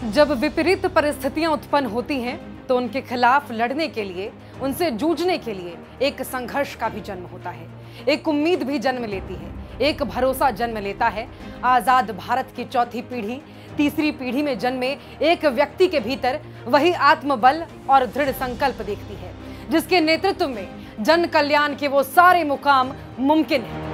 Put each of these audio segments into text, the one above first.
जब विपरीत परिस्थितियां उत्पन्न होती हैं तो उनके खिलाफ लड़ने के लिए, उनसे जूझने के लिए एक संघर्ष का भी जन्म होता है, एक उम्मीद भी जन्म लेती है, एक भरोसा जन्म लेता है। आजाद भारत की चौथी पीढ़ी, तीसरी पीढ़ी में जन्मे एक व्यक्ति के भीतर वही आत्मबल और दृढ़ संकल्प देखती है जिसके नेतृत्व में जन कल्याण के वो सारे मुकाम मुमकिन हैं,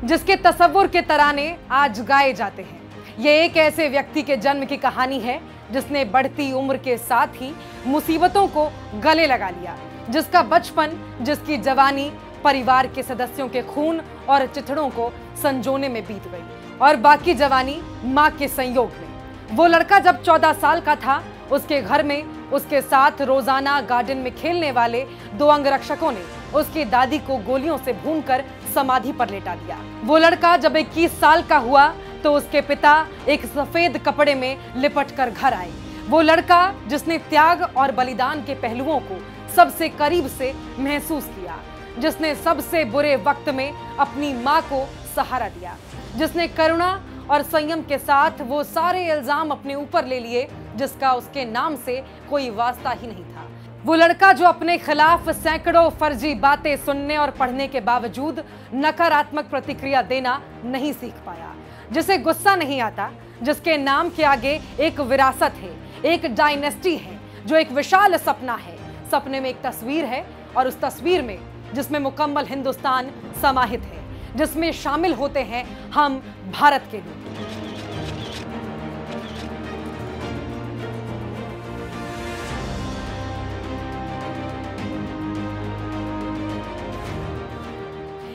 जिसके तसव्वुर के तराने आज गाए जाते हैं। ये एक ऐसे व्यक्ति के जन्म की कहानी है जिसने बढ़ती उम्र के साथ ही मुसीबतों को गले लगा लिया, जिसका बचपन, जिसकी जवानी परिवार के सदस्यों के खून और चिथड़ों को संजोने में बीत गई और बाकी जवानी मां के संयोग में। वो लड़का जब 14 साल का था, उसके घर में उसके साथ रोजाना गार्डन में खेलने वाले 2 अंगरक्षकों ने उसकी दादी को गोलियों से भूनकर समाधि पर लेटा दिया। वो लड़का जब 21 साल का हुआ तो उसके पिता एक सफेद कपड़े में लिपट कर घर आए। वो लड़का जिसने त्याग और बलिदान के पहलुओं को सबसे करीब से महसूस किया, जिसने सबसे बुरे वक्त में अपनी मां को सहारा दिया, जिसने करुणा और संयम के साथ वो सारे इल्जाम अपने ऊपर ले लिए जिसका उसके नाम से कोई वास्ता ही नहीं था। वो लड़का जो अपने खिलाफ सैकड़ों फर्जी बातें सुनने और पढ़ने के बावजूद नकारात्मक प्रतिक्रिया देना नहीं सीख पाया, जिसे गुस्सा नहीं आता, जिसके नाम के आगे एक विरासत है, एक डायनेस्टी है, जो एक विशाल सपना है। सपने में एक तस्वीर है और उस तस्वीर में जिसमें मुकम्मल हिंदुस्तान समाहित है, जिसमें शामिल होते हैं हम भारत के लोग।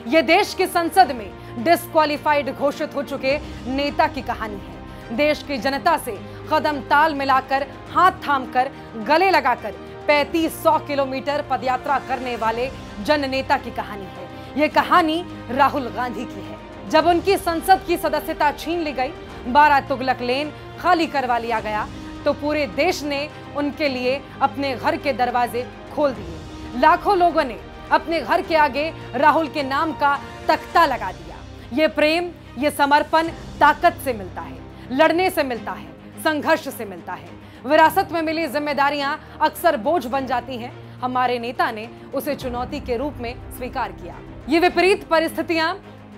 यह देश की संसद में डिस्क्वालिफाइड घोषित हो चुके नेता की कहानी है। देश की जनता से कदम ताल मिलाकर, हाथ थामकर, गले लगाकर 3500 किलोमीटर पदयात्रा करने वाले जन नेता की कहानी है। यह कहानी राहुल गांधी की है। जब उनकी संसद की सदस्यता छीन ली गई, 12 तुगलक लेन खाली करवा लिया गया, तो पूरे देश ने उनके लिए अपने घर के दरवाजे खोल दिए। लाखों लोगों ने अपने घर के आगे राहुल के नाम का तख्ता लगा दिया। ये प्रेम, ये समर्पण ताकत से मिलता है, लड़ने से मिलता है, संघर्ष से मिलता है। विरासत में मिली जिम्मेदारियां अक्सर बोझ बन जाती हैं। हमारे नेता ने उसे चुनौती के रूप में स्वीकार किया। ये विपरीत परिस्थितियां,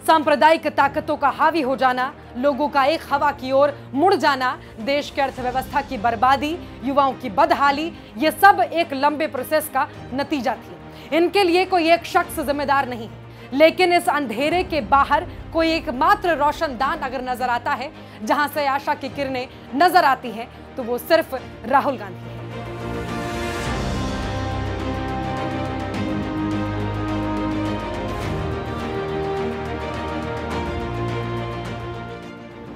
सांप्रदायिक ताकतों का हावी हो जाना, लोगों का एक हवा की ओर मुड़ जाना, देश की अर्थव्यवस्था की बर्बादी, युवाओं की बदहाली, ये सब एक लंबे प्रोसेस का नतीजा थी। इनके लिए कोई एक शख्स जिम्मेदार नहीं है, लेकिन इस अंधेरे के बाहर कोई एकमात्र रोशनदान अगर नजर आता है, जहां से आशा की किरणें नजर आती हैं, तो वो सिर्फ राहुल गांधी है।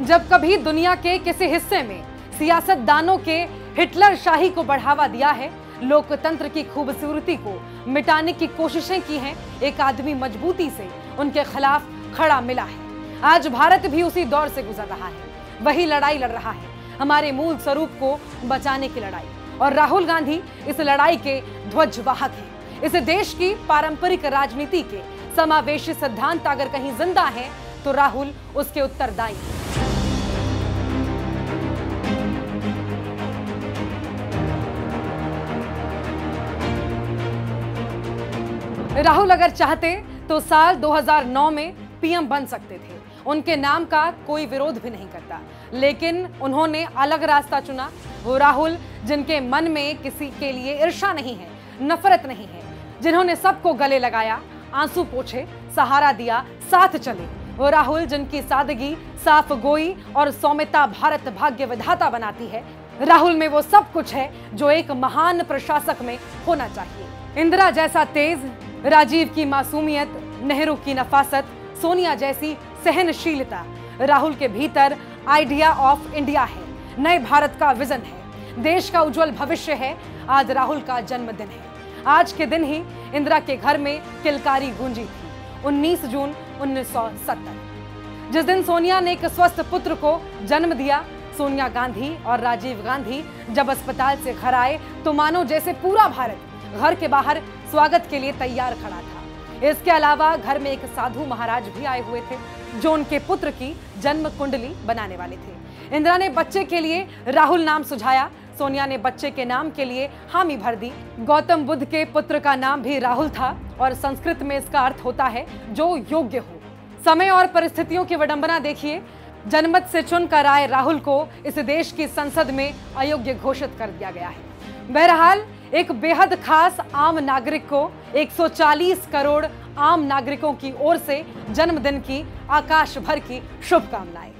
जब कभी दुनिया के किसी हिस्से में सियासतदानों के हिटलर शाही को बढ़ावा दिया है, लोकतंत्र की खूबसूरती को मिटाने की कोशिशें की हैं, एक आदमी मजबूती से उनके खिलाफ खड़ा मिला है। आज भारत भी उसी दौर से गुजर रहा है, वही लड़ाई लड़ रहा है, हमारे मूल स्वरूप को बचाने की लड़ाई। और राहुल गांधी इस लड़ाई के ध्वजवाहक हैं। इस देश की पारंपरिक राजनीति के समावेशी सिद्धांत अगर कहीं जिंदा है तो राहुल उसके उत्तरदायी हैं। राहुल अगर चाहते तो साल 2009 में पीएम बन सकते थे। उनके नाम का कोई विरोध भी नहीं करता, लेकिन उन्होंने अलग रास्ता चुना। वो राहुल जिनके मन में किसी के लिए ईर्ष्या नहीं है, नफरत नहीं है, जिन्होंने सबको गले लगाया, आंसू पोंछे, सहारा दिया, साथ चले। वो राहुल जिनकी सादगी, साफ गोई और सौम्यता भारत भाग्य विधाता बनाती है। राहुल में वो सब कुछ है जो एक महान प्रशासक में होना चाहिए। इंदिरा जैसा तेज, राजीव की मासूमियत, नेहरू की नफासत, सोनिया जैसी सहनशीलता। राहुल के भीतर आइडिया ऑफ इंडिया है, नए भारत का विजन है, देश का उज्जवल भविष्य है। आज राहुल का जन्मदिन है। आज के दिन ही इंदिरा के घर में किलकारी गूंजी थी, 19 जून 1970, जिस दिन सोनिया ने एक स्वस्थ पुत्र को जन्म दिया। सोनिया गांधी और राजीव गांधी जब अस्पताल से घर आए तो मानो जैसे पूरा भारत घर के बाहर स्वागत के लिए तैयार खड़ा था। इसके अलावा घर में एक साधु महाराज भी आए हुए थे जो उनके पुत्र की जन्म कुंडली बनाने वाले थे। इंदिरा ने बच्चे के लिए राहुल नाम सुझाया। सोनिया ने बच्चे के नाम के लिए हामी भर दी। गौतम बुद्ध के पुत्र का नाम भी राहुल था और संस्कृत में इसका अर्थ होता है जो योग्य हो। समय और परिस्थितियों की विडंबना देखिए, जनमत से चुनकर आए राहुल को इस देश की संसद में अयोग्य घोषित कर दिया गया है। बहरहाल एक बेहद खास आम नागरिक को 140 करोड़ आम नागरिकों की ओर से जन्मदिन की आकाश भर की शुभकामनाएं।